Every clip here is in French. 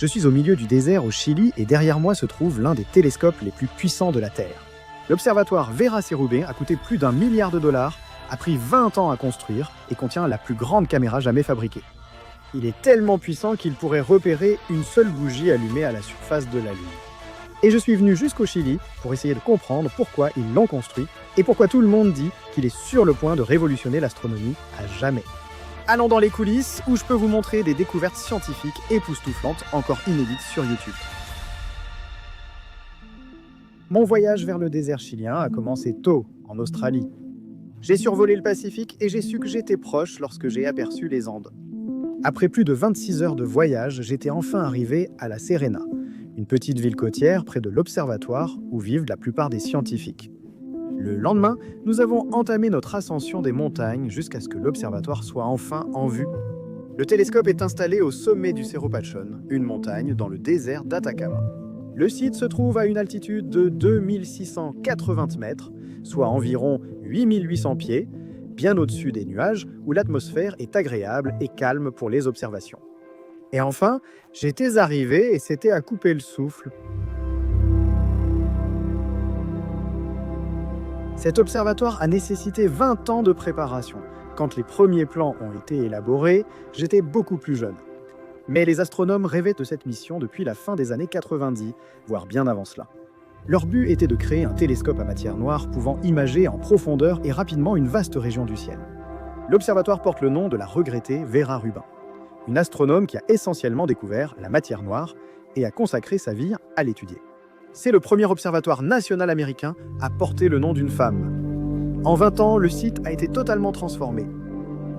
Je suis au milieu du désert au Chili et derrière moi se trouve l'un des télescopes les plus puissants de la Terre. L'observatoire Vera Cerubin a coûté plus d'1 milliard de dollars, a pris 20 ans à construire et contient la plus grande caméra jamais fabriquée. Il est tellement puissant qu'il pourrait repérer une seule bougie allumée à la surface de la Lune. Et je suis venu jusqu'au Chili pour essayer de comprendre pourquoi ils l'ont construit et pourquoi tout le monde dit qu'il est sur le point de révolutionner l'astronomie à jamais. Allons dans les coulisses où je peux vous montrer des découvertes scientifiques époustouflantes encore inédites sur YouTube. Mon voyage vers le désert chilien a commencé tôt, en Australie. J'ai survolé le Pacifique et j'ai su que j'étais proche lorsque j'ai aperçu les Andes. Après plus de 26 heures de voyage, j'étais enfin arrivé à La Serena, une petite ville côtière près de l'observatoire où vivent la plupart des scientifiques. Le lendemain, nous avons entamé notre ascension des montagnes jusqu'à ce que l'observatoire soit enfin en vue. Le télescope est installé au sommet du Cerro Pachón, une montagne dans le désert d'Atacama. Le site se trouve à une altitude de 2680 mètres, soit environ 8800 pieds, bien au-dessus des nuages où l'atmosphère est agréable et calme pour les observations. Et enfin, j'étais arrivé et c'était à couper le souffle. Cet observatoire a nécessité 20 ans de préparation. Quand les premiers plans ont été élaborés, j'étais beaucoup plus jeune. Mais les astronomes rêvaient de cette mission depuis la fin des années 90, voire bien avant cela. Leur but était de créer un télescope à matière noire pouvant imager en profondeur et rapidement une vaste région du ciel. L'observatoire porte le nom de la regrettée Vera Rubin, une astronome qui a essentiellement découvert la matière noire et a consacré sa vie à l'étudier. C'est le premier observatoire national américain à porter le nom d'une femme. En 20 ans, le site a été totalement transformé.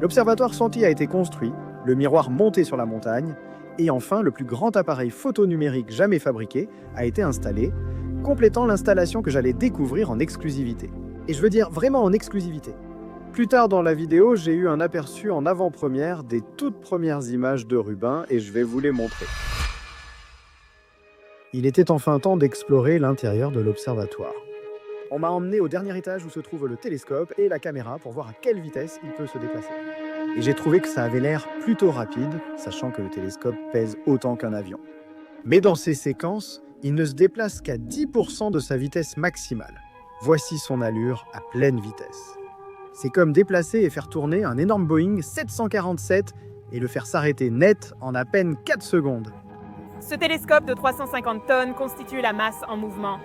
L'observatoire Senti a été construit, le miroir monté sur la montagne, et enfin le plus grand appareil photo numérique jamais fabriqué a été installé, complétant l'installation que j'allais découvrir en exclusivité. Et je veux dire vraiment en exclusivité. Plus tard dans la vidéo, j'ai eu un aperçu en avant-première des toutes premières images de Rubin et je vais vous les montrer. Il était enfin temps d'explorer l'intérieur de l'observatoire. On m'a emmené au dernier étage où se trouve le télescope et la caméra pour voir à quelle vitesse il peut se déplacer. Et j'ai trouvé que ça avait l'air plutôt rapide, sachant que le télescope pèse autant qu'un avion. Mais dans ces séquences, il ne se déplace qu'à 10% de sa vitesse maximale. Voici son allure à pleine vitesse. C'est comme déplacer et faire tourner un énorme Boeing 747 et le faire s'arrêter net en à peine 4 secondes. Ce télescope de 350 tonnes constitue la masse en mouvement.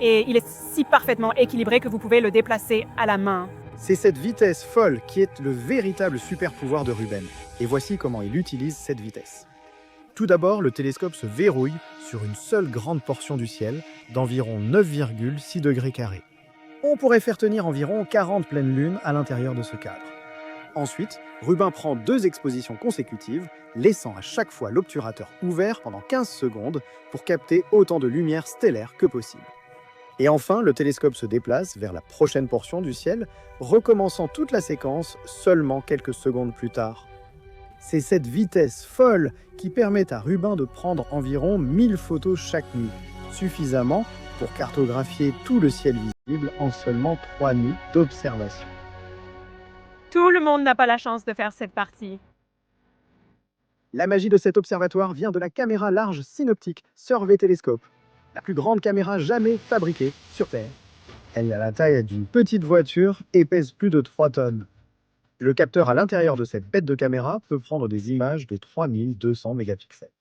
Et il est si parfaitement équilibré que vous pouvez le déplacer à la main. C'est cette vitesse folle qui est le véritable super pouvoir de Rubin. Et voici comment il utilise cette vitesse. Tout d'abord, le télescope se verrouille sur une seule grande portion du ciel d'environ 9,6 degrés carrés. On pourrait faire tenir environ 40 pleines lunes à l'intérieur de ce cadre. Ensuite, Rubin prend 2 expositions consécutives, laissant à chaque fois l'obturateur ouvert pendant 15 secondes pour capter autant de lumière stellaire que possible. Et enfin, le télescope se déplace vers la prochaine portion du ciel, recommençant toute la séquence seulement quelques secondes plus tard. C'est cette vitesse folle qui permet à Rubin de prendre environ 1000 photos chaque nuit, suffisamment pour cartographier tout le ciel visible en seulement 3 nuits d'observation. Tout le monde n'a pas la chance de faire cette partie. La magie de cet observatoire vient de la caméra large synoptique Survey Telescope, la plus grande caméra jamais fabriquée sur Terre. Elle a la taille d'une petite voiture et pèse plus de 3 tonnes. Le capteur à l'intérieur de cette bête de caméra peut prendre des images de 3200 mégapixels.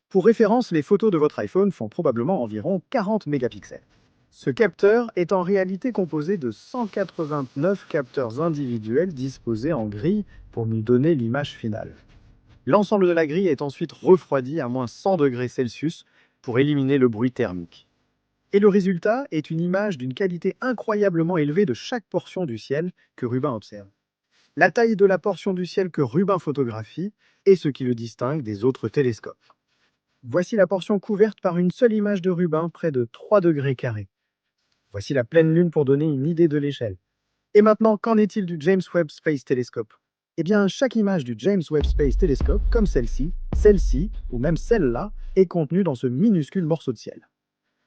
Pour référence, les photos de votre iPhone font probablement environ 40 mégapixels. Ce capteur est en réalité composé de 189 capteurs individuels disposés en grille pour nous donner l'image finale. L'ensemble de la grille est ensuite refroidi à moins 100 degrés Celsius pour éliminer le bruit thermique. Et le résultat est une image d'une qualité incroyablement élevée de chaque portion du ciel que Rubin observe. La taille de la portion du ciel que Rubin photographie est ce qui le distingue des autres télescopes. Voici la portion couverte par une seule image de Rubin près de 3 degrés carrés. Voici la pleine lune pour donner une idée de l'échelle. Et maintenant, qu'en est-il du James Webb Space Telescope? Eh bien, chaque image du James Webb Space Telescope, comme celle-ci, ou même celle-là, est contenue dans ce minuscule morceau de ciel.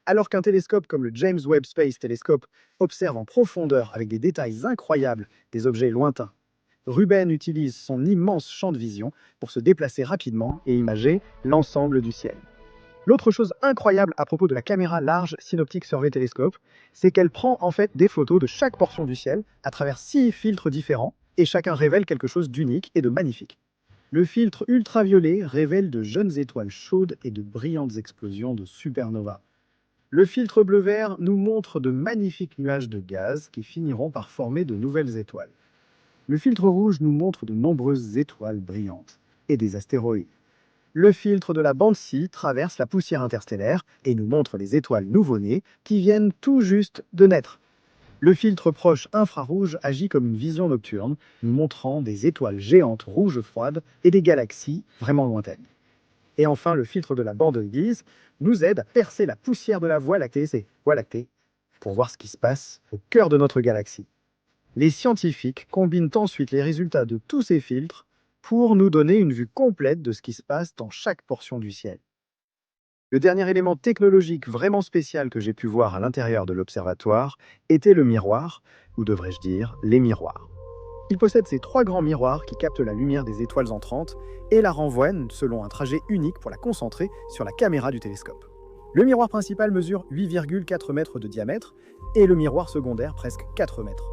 Alors qu'un télescope comme le James Webb Space Telescope observe en profondeur avec des détails incroyables des objets lointains, Ruben utilise son immense champ de vision pour se déplacer rapidement et imager l'ensemble du ciel. L'autre chose incroyable à propos de la caméra large Synoptic Survey Telescope, c'est qu'elle prend en fait des photos de chaque portion du ciel à travers 6 filtres différents et chacun révèle quelque chose d'unique et de magnifique. Le filtre ultraviolet révèle de jeunes étoiles chaudes et de brillantes explosions de supernovas. Le filtre bleu-vert nous montre de magnifiques nuages de gaz qui finiront par former de nouvelles étoiles. Le filtre rouge nous montre de nombreuses étoiles brillantes et des astéroïdes. Le filtre de la bande Scie traverse la poussière interstellaire et nous montre les étoiles nouveau-nées qui viennent tout juste de naître. Le filtre proche infrarouge agit comme une vision nocturne, nous montrant des étoiles géantes rouges froides et des galaxies vraiment lointaines. Et enfin, le filtre de la bande grise nous aide à percer la poussière de la Voie lactée, pour voir ce qui se passe au cœur de notre galaxie. Les scientifiques combinent ensuite les résultats de tous ces filtres pour nous donner une vue complète de ce qui se passe dans chaque portion du ciel. Le dernier élément technologique vraiment spécial que j'ai pu voir à l'intérieur de l'observatoire était le miroir, ou devrais-je dire les miroirs. Il possède ces 3 grands miroirs qui captent la lumière des étoiles entrantes et la renvoient selon un trajet unique pour la concentrer sur la caméra du télescope. Le miroir principal mesure 8,4 mètres de diamètre et le miroir secondaire presque 4 mètres.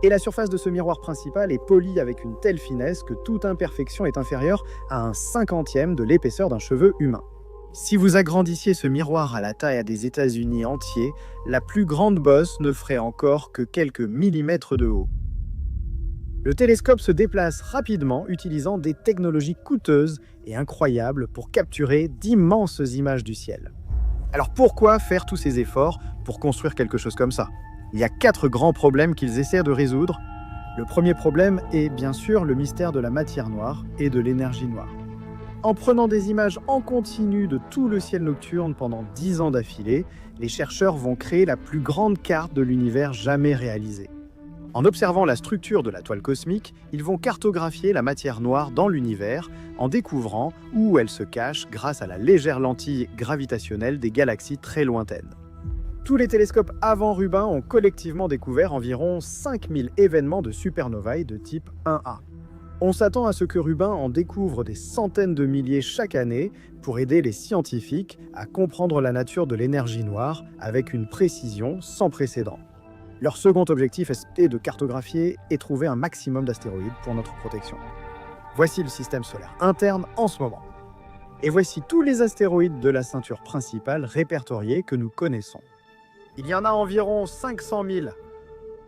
Et la surface de ce miroir principal est polie avec une telle finesse que toute imperfection est inférieure à un 50e de l'épaisseur d'un cheveu humain. Si vous agrandissiez ce miroir à la taille des États-Unis entiers, la plus grande bosse ne ferait encore que quelques millimètres de haut. Le télescope se déplace rapidement utilisant des technologies coûteuses et incroyables pour capturer d'immenses images du ciel. Alors pourquoi faire tous ces efforts pour construire quelque chose comme ça ? Il y a 4 grands problèmes qu'ils essaient de résoudre. Le premier problème est bien sûr le mystère de la matière noire et de l'énergie noire. En prenant des images en continu de tout le ciel nocturne pendant 10 ans d'affilée, les chercheurs vont créer la plus grande carte de l'univers jamais réalisée. En observant la structure de la toile cosmique, ils vont cartographier la matière noire dans l'univers en découvrant où elle se cache grâce à la légère lentille gravitationnelle des galaxies très lointaines. Tous les télescopes avant Rubin ont collectivement découvert environ 5000 événements de supernovae de type 1A. On s'attend à ce que Rubin en découvre des centaines de milliers chaque année pour aider les scientifiques à comprendre la nature de l'énergie noire avec une précision sans précédent. Leur second objectif est de cartographier et trouver un maximum d'astéroïdes pour notre protection. Voici le système solaire interne en ce moment. Et voici tous les astéroïdes de la ceinture principale répertoriés que nous connaissons. Il y en a environ 500 000.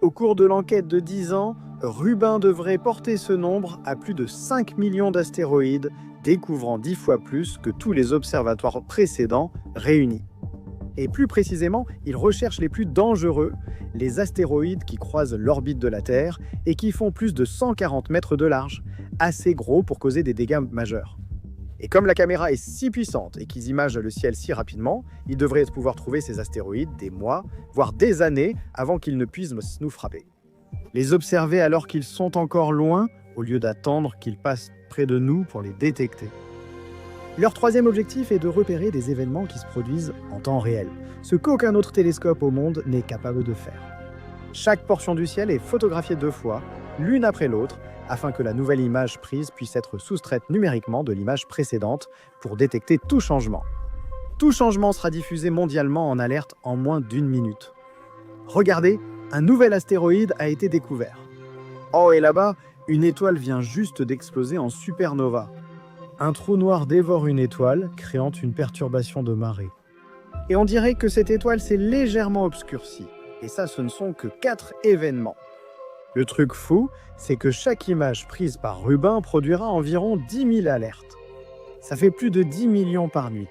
Au cours de l'enquête de 10 ans, Rubin devrait porter ce nombre à plus de 5 millions d'astéroïdes, découvrant 10 fois plus que tous les observatoires précédents réunis. Et plus précisément, il recherche les plus dangereux, les astéroïdes qui croisent l'orbite de la Terre et qui font plus de 140 mètres de large, assez gros pour causer des dégâts majeurs. Et comme la caméra est si puissante et qu'ils imagent le ciel si rapidement, ils devraient pouvoir trouver ces astéroïdes des mois, voire des années avant qu'ils ne puissent nous frapper. Les observer alors qu'ils sont encore loin, au lieu d'attendre qu'ils passent près de nous pour les détecter. Leur troisième objectif est de repérer des événements qui se produisent en temps réel, ce qu'aucun autre télescope au monde n'est capable de faire. Chaque portion du ciel est photographiée 2 fois, l'une après l'autre, afin que la nouvelle image prise puisse être soustraite numériquement de l'image précédente pour détecter tout changement. Tout changement sera diffusé mondialement en alerte en moins d'1 minute. Regardez, un nouvel astéroïde a été découvert. Oh, et là-bas, une étoile vient juste d'exploser en supernova. Un trou noir dévore une étoile, créant une perturbation de marée. Et on dirait que cette étoile s'est légèrement obscurcie. Et ça, ce ne sont que 4 événements. Le truc fou, c'est que chaque image prise par Rubin produira environ 10 000 alertes. Ça fait plus de 10 millions par nuit.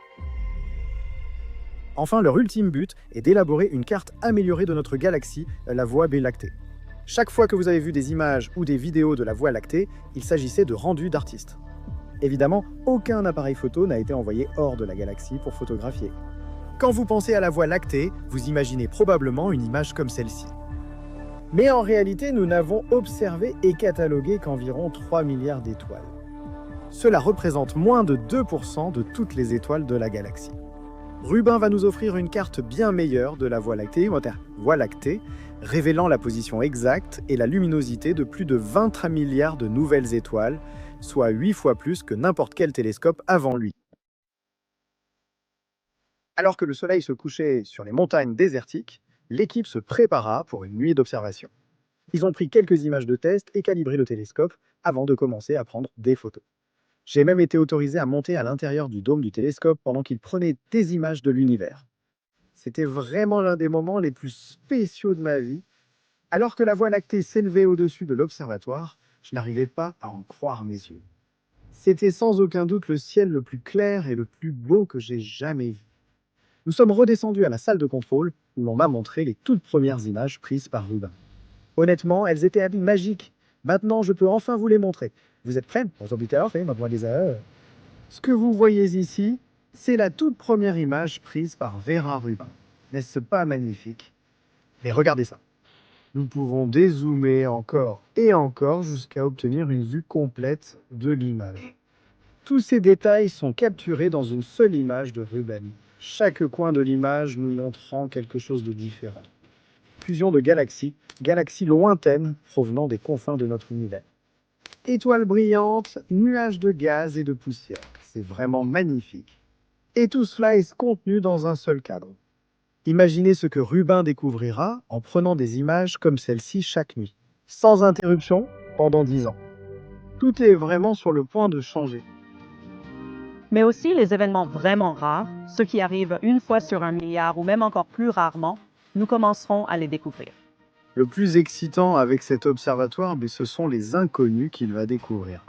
Enfin, leur ultime but est d'élaborer une carte améliorée de notre galaxie, la Voie lactée. Chaque fois que vous avez vu des images ou des vidéos de la Voie lactée, il s'agissait de rendus d'artistes. Évidemment, aucun appareil photo n'a été envoyé hors de la galaxie pour photographier. Quand vous pensez à la Voie lactée, vous imaginez probablement une image comme celle-ci. Mais en réalité, nous n'avons observé et catalogué qu'environ 3 milliards d'étoiles. Cela représente moins de 2% de toutes les étoiles de la galaxie. Rubin va nous offrir une carte bien meilleure de la Voie lactée, révélant la position exacte et la luminosité de plus de 23 milliards de nouvelles étoiles, soit 8 fois plus que n'importe quel télescope avant lui. Alors que le Soleil se couchait sur les montagnes désertiques, l'équipe se prépara pour une nuit d'observation. Ils ont pris quelques images de test et calibré le télescope avant de commencer à prendre des photos. J'ai même été autorisé à monter à l'intérieur du dôme du télescope pendant qu'ils prenaient des images de l'univers. C'était vraiment l'un des moments les plus spéciaux de ma vie. Alors que la Voie lactée s'élevait au-dessus de l'observatoire, je n'arrivais pas à en croire mes yeux. C'était sans aucun doute le ciel le plus clair et le plus beau que j'ai jamais vu. Nous sommes redescendus à la salle de contrôle où l'on m'a montré les toutes premières images prises par Rubin. Honnêtement, elles étaient magiques. Maintenant, je peux enfin vous les montrer. Vous êtes prêts? Ce que vous voyez ici, c'est la toute première image prise par Vera Rubin. N'est-ce pas magnifique? Mais regardez ça. Nous pouvons dézoomer encore et encore jusqu'à obtenir une vue complète de l'image. Tous ces détails sont capturés dans une seule image de Rubin. Chaque coin de l'image nous montrant quelque chose de différent. Fusion de galaxies, galaxies lointaines provenant des confins de notre univers. Étoiles brillantes, nuages de gaz et de poussière. C'est vraiment magnifique. Et tout cela est contenu dans un seul cadre. Imaginez ce que Rubin découvrira en prenant des images comme celle-ci chaque nuit, sans interruption, pendant 10 ans. Tout est vraiment sur le point de changer. Mais aussi les événements vraiment rares, ceux qui arrivent une fois sur 1 milliard ou même encore plus rarement, nous commencerons à les découvrir. Le plus excitant avec cet observatoire, ce sont les inconnus qu'il va découvrir.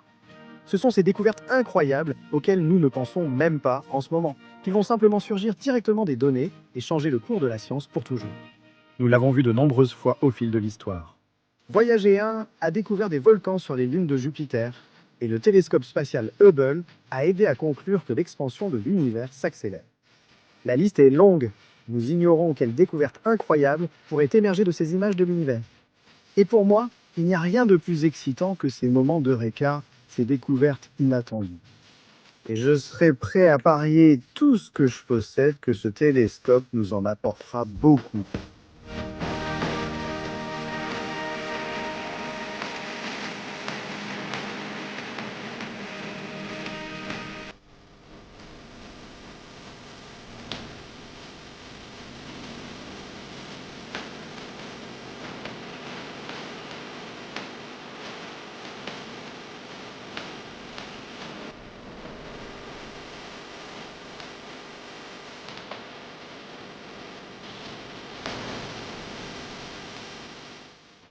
Ce sont ces découvertes incroyables auxquelles nous ne pensons même pas en ce moment, qui vont simplement surgir directement des données et changer le cours de la science pour toujours. Nous l'avons vu de nombreuses fois au fil de l'histoire. Voyager 1 a découvert des volcans sur les lunes de Jupiter, et le télescope spatial Hubble a aidé à conclure que l'expansion de l'univers s'accélère. La liste est longue. Nous ignorons quelle découverte incroyable pourrait émerger de ces images de l'univers. Et pour moi, il n'y a rien de plus excitant que ces moments d'eureka, ces découvertes inattendues. Et je serai prêt à parier tout ce que je possède que ce télescope nous en apportera beaucoup.